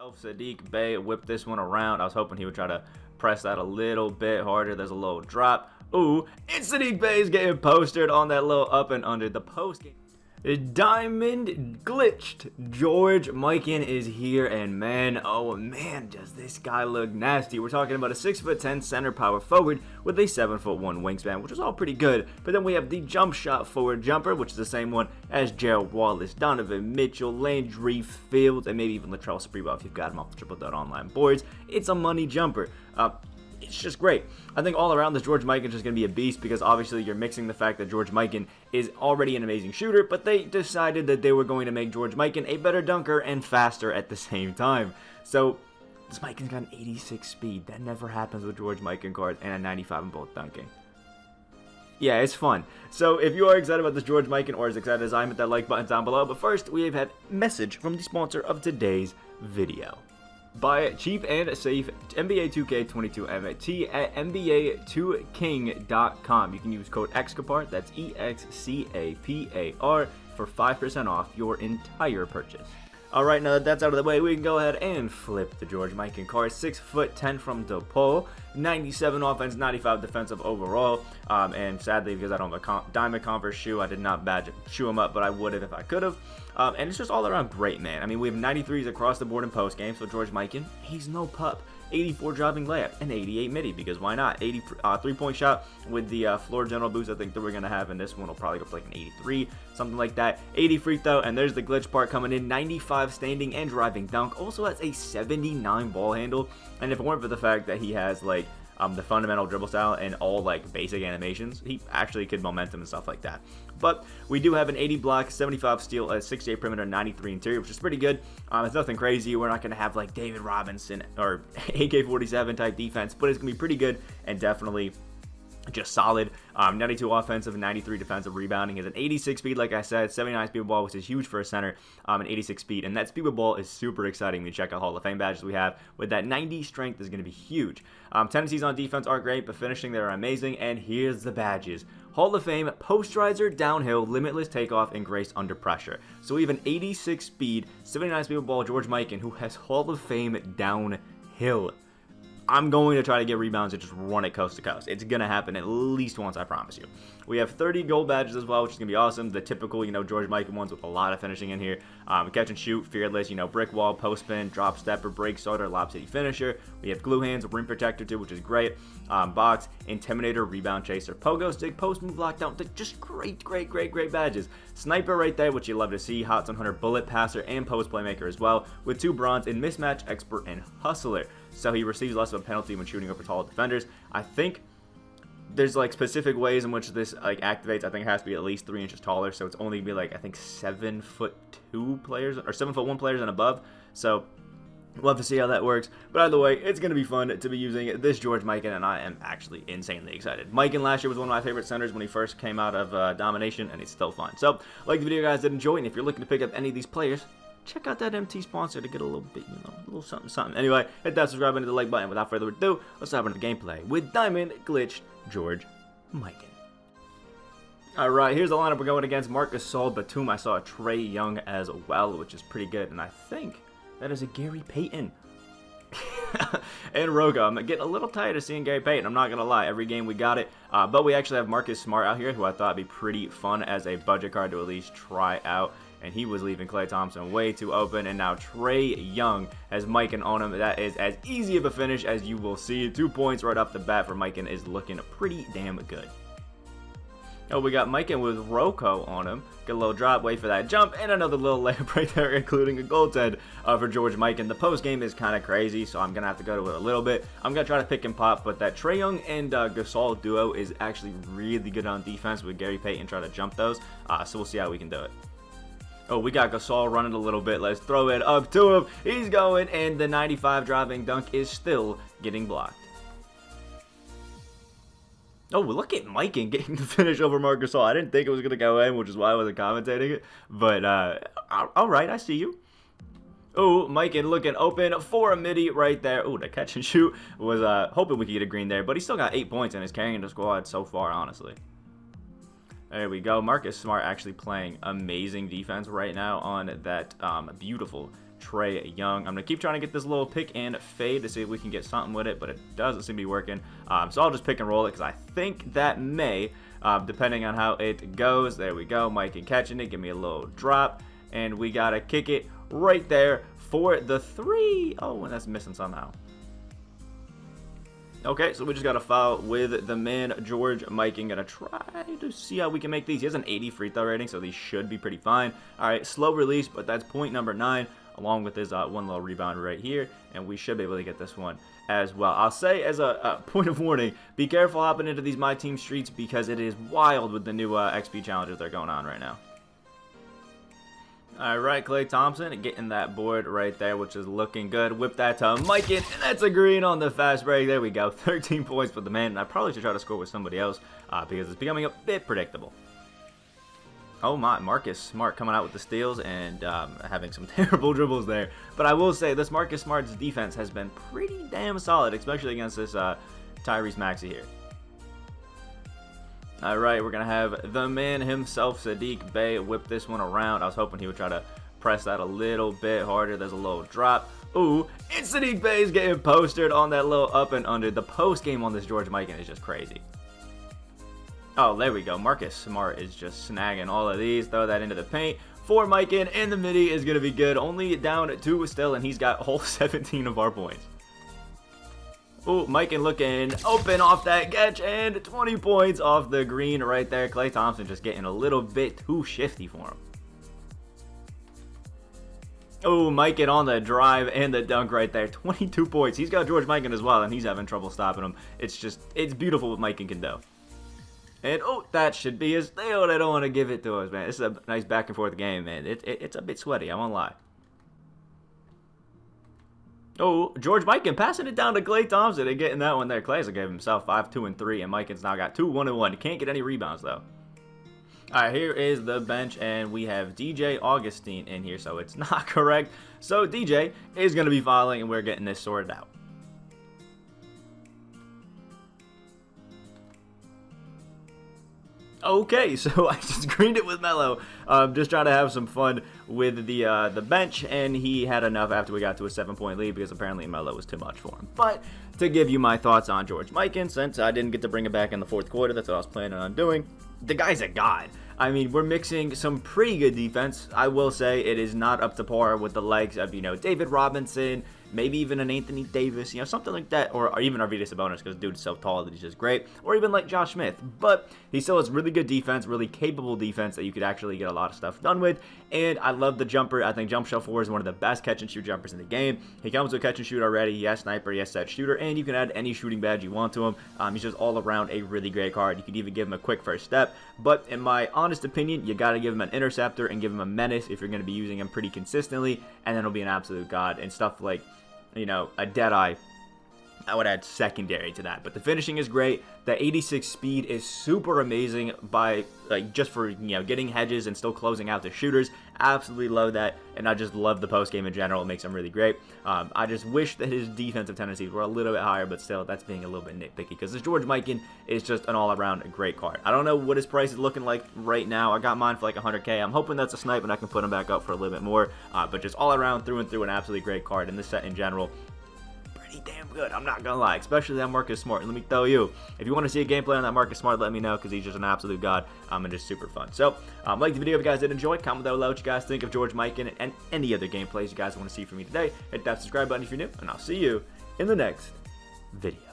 Sadiq Bey whipped this one around. I was hoping he would try to press that a little bit harder. There's a little drop. Ooh, and Sadiq Bey is getting postered on that little up and under the post game. Diamond glitched. George Mikan is here, and man, oh man, does this guy look nasty. We're talking about a 6'10" center power forward with a 7'1" wingspan, which is all pretty good. But then we have the jump shot forward jumper, which is the same one as Gerald Wallace, Donovan Mitchell, Landry Fields, and maybe even Latrell Sprewell if you've got him off the Triple Online boards. It's a money jumper. It's just great. I think all around this George Mikan is just going to be a beast because obviously you're mixing the fact that George Mikan is already an amazing shooter, but they decided that they were going to make George Mikan a better dunker and faster at the same time. So this Mikan's got an 86 speed. That never happens with George Mikan cards, and a 95 in both dunking. Yeah, it's fun. So if you are excited about this George Mikan or as excited as I am, hit that like button down below. But first, we have had a message from the sponsor of today's video. Buy cheap and safe NBA 2K22 MyTeam at NBA2King.com. You can use code Excapar, that's EXCAPAR, for 5% off your entire purchase. Alright, now that that's out of the way, we can go ahead and flip the George Mikan card. 6'10" from DePaul, 97 offense, 95 defensive overall. And sadly, because I don't have a Diamond Converse shoe, I did not shoe him up, but I would have if I could have. And it's just all around great, man. I mean, we have 93s across the board in post game, so George Mikan, he's no pup. 84 driving layup and 88 midi, because why not? 80 3-point shot with the floor general boost I think that we're going to have in this one will probably go for like an 83, something like that. 80 free throw, and there's the glitch part coming in. 95 standing and driving dunk. Also has a 79 ball handle, and if it weren't for the fact that he has like the fundamental dribble style and all like basic animations, he actually could momentum and stuff like that. But we do have an 80 block, 75 steal, a 68 perimeter, 93 interior, which is pretty good. It's nothing crazy. We're not going to have like David Robinson or AK-47 type defense, but it's going to be pretty good and definitely just solid. 92 offensive and 93 defensive rebounding. Is an 86 speed, like I said, 79 speed with ball, which is huge for a center, and 86 speed. And that speed with ball is super exciting when you check out Hall of Fame badges we have. With that 90 strength is going to be huge. Tendencies on defense are great, but finishing they're amazing. And here's the badges. Hall of Fame, posterizer, downhill, limitless takeoff, and grace under pressure. So we have an 86 speed, 79 speed with ball, George Mikan, who has Hall of Fame downhill. I'm going to try to get rebounds and just run it coast to coast. It's going to happen at least once, I promise you. We have 30 gold badges as well, which is going to be awesome. The typical, George Mikan ones with a lot of finishing in here. Catch and shoot, fearless, brick wall, post spin, drop stepper, break starter, lob city finisher. We have glue hands, rim protector too, which is great. Box, intimidator, rebound chaser, pogo stick, post move, lockdown. Just great badges. Sniper right there, which you love to see. Hot Zone Hunter, bullet passer, and post playmaker as well, with 2 bronze in mismatch, expert, and hustler. So he receives less of a penalty when shooting over tall defenders. I think there's like specific ways in which this like activates. I think it has to be at least 3 inches taller, so it's only gonna be like I think 7'2" players or 7'1" players and above. So we'll have to see how that works. But either way, it's going to be fun to be using this George Mikan, and I am actually insanely excited. Mikan last year was one of my favorite centers when he first came out of Domination, and it's still fun. So, like the video, guys, did enjoy, and if you're looking to pick up any of these players, check out that MT sponsor to get a little bit, a little something. Anyway, hit that subscribe button, hit the like button. Without further ado, let's dive into the gameplay with Diamond Glitched George Mikan. Alright, here's the lineup we're going against. Marcus Gasol, Batum. I saw a Trae Young as well, which is pretty good, and I think that is a Gary Payton. And Rogo. I'm getting a little tired of seeing Gary Payton, I'm not going to lie. Every game we got it. But we actually have Marcus Smart out here, who I thought would be pretty fun as a budget card to at least try out. And he was leaving Klay Thompson way too open. And now Trae Young has Mikan on him. That is as easy of a finish as you will see. 2 points right off the bat for Mikan is looking pretty damn good. Oh, we got Mikan with Rocco on him. Get a little drop, wait for that jump, and another little layup right there, including a goaltend for George Mikan. The post game is kind of crazy, so I'm going to have to go to it a little bit. I'm going to try to pick and pop, but that Trae Young and Gasol duo is actually really good on defense with Gary Payton trying to jump those. So we'll see how we can do it. Oh, we got Gasol running a little bit. Let's throw it up to him. He's going, and the 95 driving dunk is still getting blocked. Oh, look at Mikan getting the finish over Marcus Gasol. I didn't think it was going to go in, which is why I wasn't commentating it. But, all right, I see you. Oh, Mikan looking open for a midi right there. Oh, the catch and shoot was hoping we could get a green there. But he still got 8 points and is carrying the squad so far, honestly. There we go. Marcus Smart actually playing amazing defense right now on that beautiful Trae Young. I'm going to keep trying to get this little pick and fade to see if we can get something with it, but it doesn't seem to be working. So I'll just pick and roll it because I think that may, depending on how it goes. There we go. Mikan catching it. Give me a little drop, and we got to kick it right there for the 3. Oh, and that's missing somehow. Okay, so we just got a foul with the man, George Mikan. Gonna try to see how we can make these. He has an 80 free throw rating, so these should be pretty fine. All right, slow release, but that's point number 9, along with his one little rebound right here, and we should be able to get this one as well. I'll say as a point of warning, be careful hopping into these My Team streets because it is wild with the new XP challenges that are going on right now. Alright, Klay Thompson getting that board right there, which is looking good. Whip that to Mikan, and that's a green on the fast break. There we go. 13 points for the man. I probably should try to score with somebody else because it's becoming a bit predictable. Oh my, Marcus Smart coming out with the steals and having some terrible dribbles there. But I will say, this Marcus Smart's defense has been pretty damn solid, especially against this Tyrese Maxey here. Alright, we're going to have the man himself, Saddiq Bey, whip this one around. I was hoping he would try to press that a little bit harder. There's a little drop. Ooh, and Saddiq Bey is getting posted on that little up and under. The post game on this George Mikan is just crazy. Oh, there we go. Marcus Smart is just snagging all of these. Throw that into the paint for Mikan, and the midi is going to be good. Only down 2 still, and he's got a whole 17 of our points. Ooh, Mikan looking open off that catch, and 20 points off the green right there. Klay Thompson just getting a little bit too shifty for him. Oh, Mikan on the drive and the dunk right there. 22 points. He's got George Mikan as well, and he's having trouble stopping him. It's beautiful what Mikan can do. And, oh, that should be a steal. They don't want to give it to us, man. This is a nice back and forth game, man. It's a bit sweaty, I won't lie. Oh, George Mikan passing it down to Klay Thompson and getting that one there. Klay's gave himself 5, 2, and 3, and Mikan's now got 2, 1, and 1. He can't get any rebounds, though. All right, here is the bench, and we have DJ Augustine in here, so it's not correct. So DJ is going to be fouling, and we're getting this sorted out. Okay, so I just greened it with Melo, just trying to have some fun with the bench, and he had enough after we got to a 7-point lead because apparently Melo was too much for him. But to give you my thoughts on George Mikan, since I didn't get to bring it back in the 4th quarter, that's what I was planning on doing. The guy's a god. I mean, we're mixing some pretty good defense. I will say it is not up to par with the likes of, David Robinson, maybe even an Anthony Davis, something like that, or even Arvydas Sabonis, because dude's so tall that he's just great, or even like Josh Smith. But he still has really good defense, really capable defense that you could actually get a lot of stuff done with, and I love the jumper. I think Jump Shot 4 is one of the best catch and shoot jumpers in the game. He comes with catch and shoot already. He has sniper, he has set shooter, and you can add any shooting badge you want to him. He's just all around a really great card. You could even give him a quick first step, but in my honest opinion, you got to give him an interceptor and give him a menace if you're going to be using him pretty consistently, and then he'll be an absolute god. And stuff like, a Deadeye, I would add secondary to that. But the finishing is great. The 86 speed is super amazing by, just for, getting hedges and still closing out the shooters. Absolutely love that. And I just love the post game in general. It makes him really great. I just wish that his defensive tendencies were a little bit higher, but still, that's being a little bit nitpicky because this George Mikan is just an all-around great card. I don't know what his price is looking like right now. I got mine for like 100K. I'm hoping that's a snipe and I can put him back up for a little bit more. But just all around, through and through, an absolutely great card. And this set in general, damn good, I'm not gonna lie, especially that Marcus Smart. And let me tell you, if you want to see a gameplay on that Marcus Smart, let me know because he's just an absolute god, and just super fun. So like the video if you guys did enjoy. Comment down below what you guys think of George Mikan and any other gameplays you guys want to see from me today. Hit that subscribe button if you're new, and I'll see you in the next video.